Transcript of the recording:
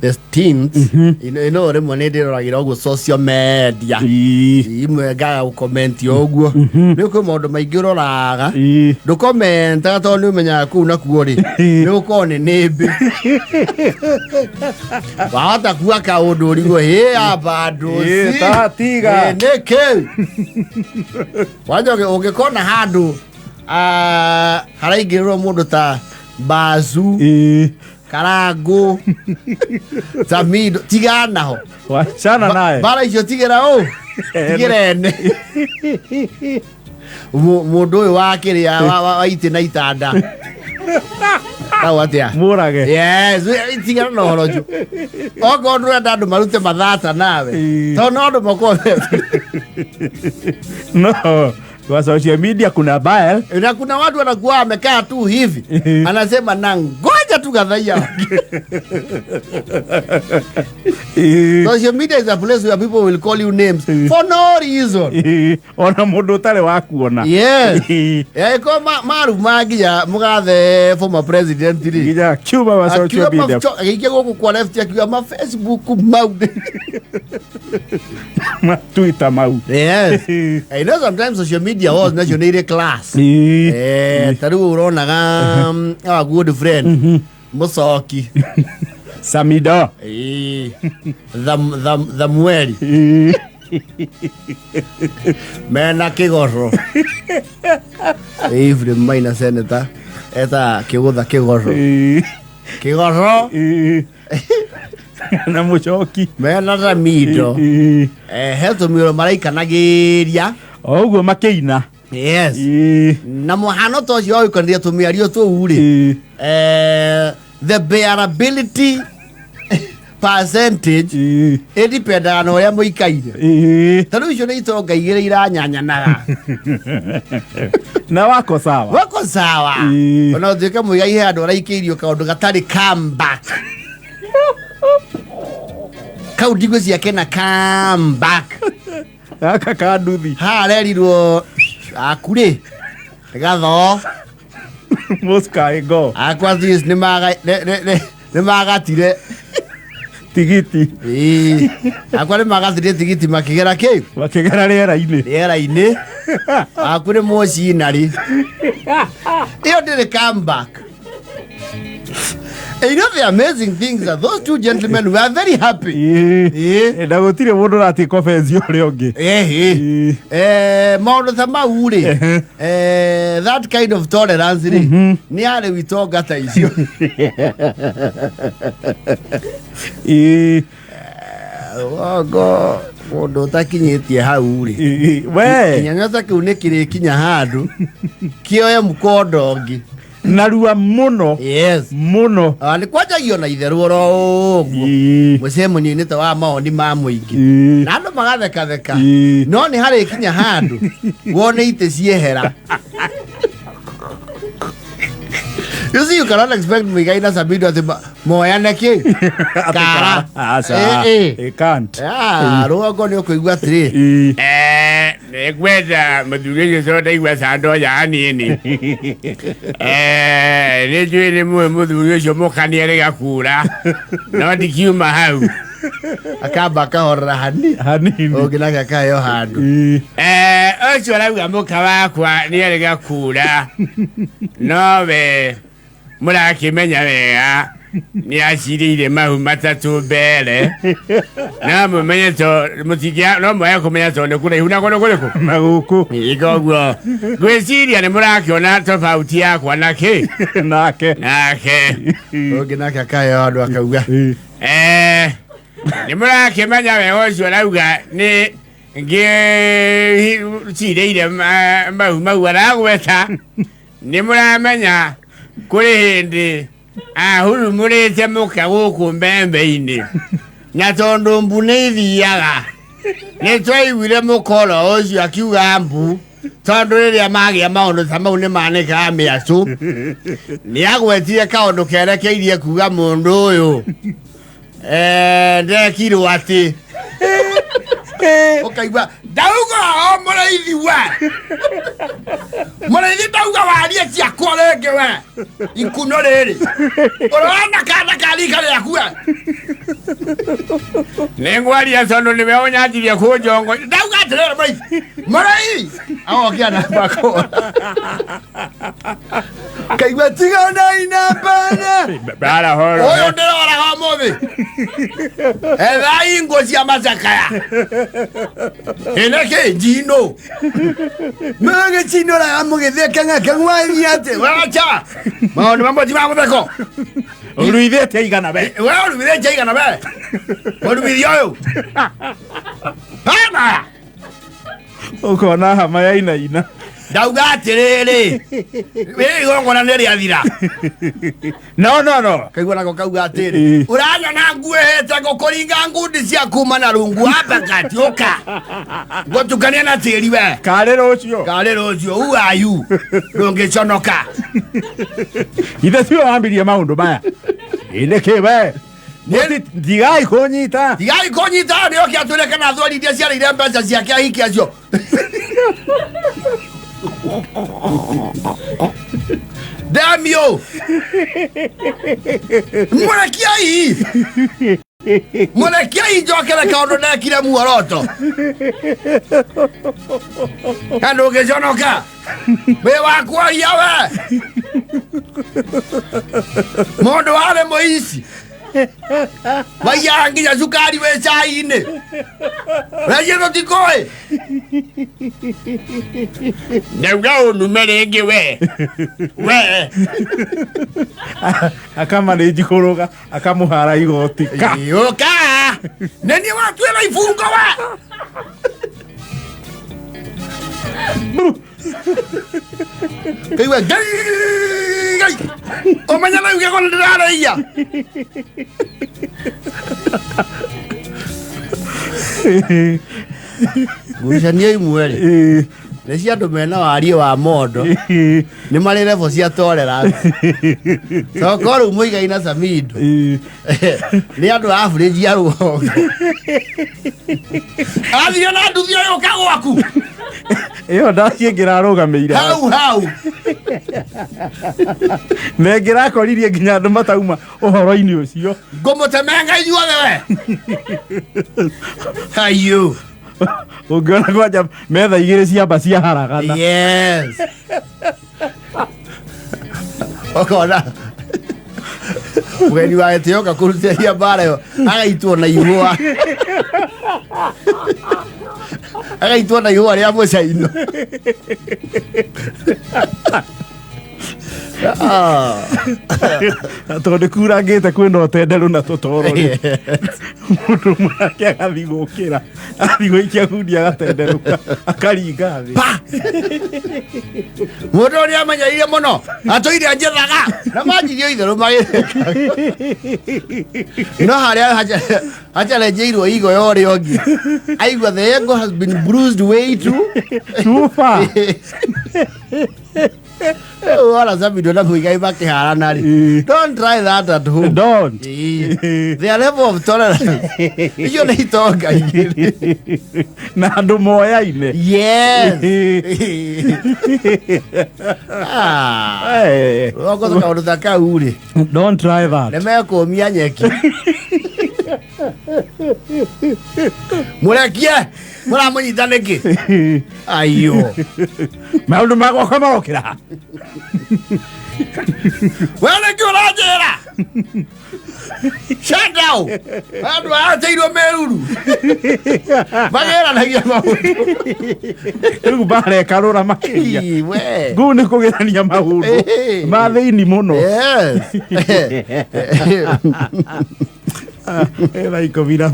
the teens you know remwe ndiragira ogu social media imwe gaga ucomment yoguo niko maundu maingi uroraga du comment to ni umenya ku na kuori ni ukone nembe wahota kuwa kaundu rigo he abado tatiga neke wajoge ungekona handu haraigirwo mundu ta Bazu Karago Tamido tigana ho wachana naye bara icio tigera o tigirene mundu wa kiria wa ite na itanda tawatia murage yes tigera no horoju ogo ndu andu marute mathata nawe to no ndu mako no kwa social media kuna baya na kuna watu wanakuwa wamekaa tu hivi anasema na ngoja tu kadhaia. Social media is a place where people will call you names for no reason. Ona mundu tale wakuona. Yes. Ko maru magia mugathe former president ri. Gija Cuba wa social media. Gija goku kwa left ya ma Facebook mau. Ma Twitter mau. Yes. I know sometimes social media was national class. Taru uronaga a good friend. Musoki. Samido. The mweri. Mena kigoro. Every minor senator. Eta kigotha kigoro. Kigoro. Na muchoki. Mena Ramido. Heto miro malaika nagiria. Oguo makeina. Yes. Na muhano to yo ikondia tumiario to uri. The bearability percentage dependa na oria muikaire. Taru icio ni itonga igire iranyanya naga. Na wako sawa. Wako sawa. Ona thika muigai handu araikirio kaundu gatari comeback. Kaundu gwe kena comeback. Aka kanduthi. Ha rerirwo akure. Gatho. Muska ego. Akwa this ni magatire tigiti. Akwa ni magatire tigiti makigera ke. Makigera rera-ini. Rera-ini. Akure moci nari. Iyo did come back. And you know the amazing things that those two gentlemen were very happy. Na gutire mundu rati kofenzi uri ongi. Maundu ta mauri. That kind of tolerance ni ale witoga ta icio. Ogo mundu takinyitie hau ri. We kinyanyota kiu ni kiri kinya handu kioya mukondongi. Narua muno. Yes. Muno. Ni kwajagio na itheru ro guo. Musemo ni nita wa maoni ma muingi. Na andu magatheka theka. No ni hari kinya handu. Wone ite ciehera. You see, you cannot expect me guy na Samido ati moya neki. Kara. It can't. Rogo ni okuigwa atiri. Negweza madugege soda igwa sando ya nini. Nejwe ni mudugege shomo kaniere gakura. No dikiuma hau. Akaba kahora hanini. Ogina kakayo handu. Ocho la muka wakwa niere gakura. Nobe mura kimenya wega ni ashirire mahu matatu bere na mumenye to mutikia no moya kumenya to nekure huna kono koleko na guku igogwo gweciria ni mura kiona tofauti yakwa nake ogina kakayo andu akauga ni mura kimenya wega ucio rauga ni ngi cireire mahu aragweta ni mura menya kuri hindi ahuru murete muka guku mbembe-ini na tondu mbune ithiaga ni twaiguire mukoro ucio akiuga mbu tondu riria magia maundu ta mau ni manika miacu ni agwetire kaundu kerekeirie kuga mundu uyu ndekirwo ati ukaigua ndauga o mũraithi we mũraithi ndauga warie ciakwa rĩngĩ we ikuno rĩrĩ ũrona kana karika rĩaku we nĩ ngwaria cono nĩwe ũnyanjirie kũnjongo ndauga atĩrĩrĩ mũraithi agokia namba kũra kaigua tigana inambana bara horo ũyũ ndĩroraga mũthĩ etha ingo cia macakaya eneke jino mage jino la mũgĩtheka ng'aka ng'wani atĩ wacha maũndũ mamwe ti ma mũtheko ũruithĩte aigana be we ũruithĩte aigana be mũruithia ũyũ hama ũkona hama ya inaina ndauga atĩrĩrĩ wĩ igongona nĩ rĩathira no kaigua nako kauga atĩrĩ ũranyona nguĩhĩte ngũkũringa ngundi cia kuma na rungu ambakati ũka ngũtukania na tĩri we karĩ rũcio who are you ndũngĩconoka ithe tiwe wambirie maũndũ maya nĩkĩ we tigai kũnyita nĩo kĩatwĩre kana thwari iria ciarĩire mbeca ciake ahiki acio damn you Murekiai njokere kaũndũ ndekire muoroto na ndũngĩconoka wĩ wakwaria we mũndũ warĩ mũici waiyaga nginya cukari wĩ cai-inĩ rĩngĩ tũtikũĩ ndauga ũnume rĩngĩ we akamanĩnji kũrũga akamũhara igoti ũka nĩ niĩ watuĩra ibungo we kaigua ngai ũmenya na uge kona ndĩrarĩia ngucania imwe rĩ nĩ cia andũ mena warie wa mondo nĩ marĩ level cia tolerance toko rĩu mũigai na Samido nĩ andũ a average ya rũgongo athio na nduthi ũyũ ũka gwaku ĩyo ndaciĩ ngĩrarũgamĩire hau na ngĩrakoririe nginya andũ matauma ũhoro-inĩ ũcio ngũmũtemenga inyuothe we hayu ũngĩona kwanja metha igĩrĩ ciamba cia haragana yes ũkona mũgeni wa Etioka kũrutĩria mbara ĩyo agaitwo na ihũa rĩa mũcaino tondũ kurangĩte kwĩna ũtenderũ na tũtoro mũndũ mwake agathiĩ gũkĩra athiĩ gũikia ngundi agatenderũka akaringa thĩ mũndũ ũrĩa amenyeire mũno atũire njĩthaga na manjirio itherũ magĩtheka no harĩa hacarenjeirwo igo ya ũrĩa ũngĩ aigua the ego has been bruised way too far wala Samido na mũigai makĩharana rĩ don't try that at home don't their level of tolerance icio nĩ itonga igĩrĩ na andũ moyaine yes ũgoca kaũndũ ta kau rĩ don't try that nĩ mekũmia nyeki mũrekie mũramũnyita nĩkĩ aiyo maũndũ magoka magokĩra we nĩkĩ ũranjĩra shut down andũ ateirwo meruru magĩranagia maũndũ rĩu marekarũra makĩria ngũu nĩ kũgĩrania maũndũ ma thĩini mũno yes ĩra ikũmi na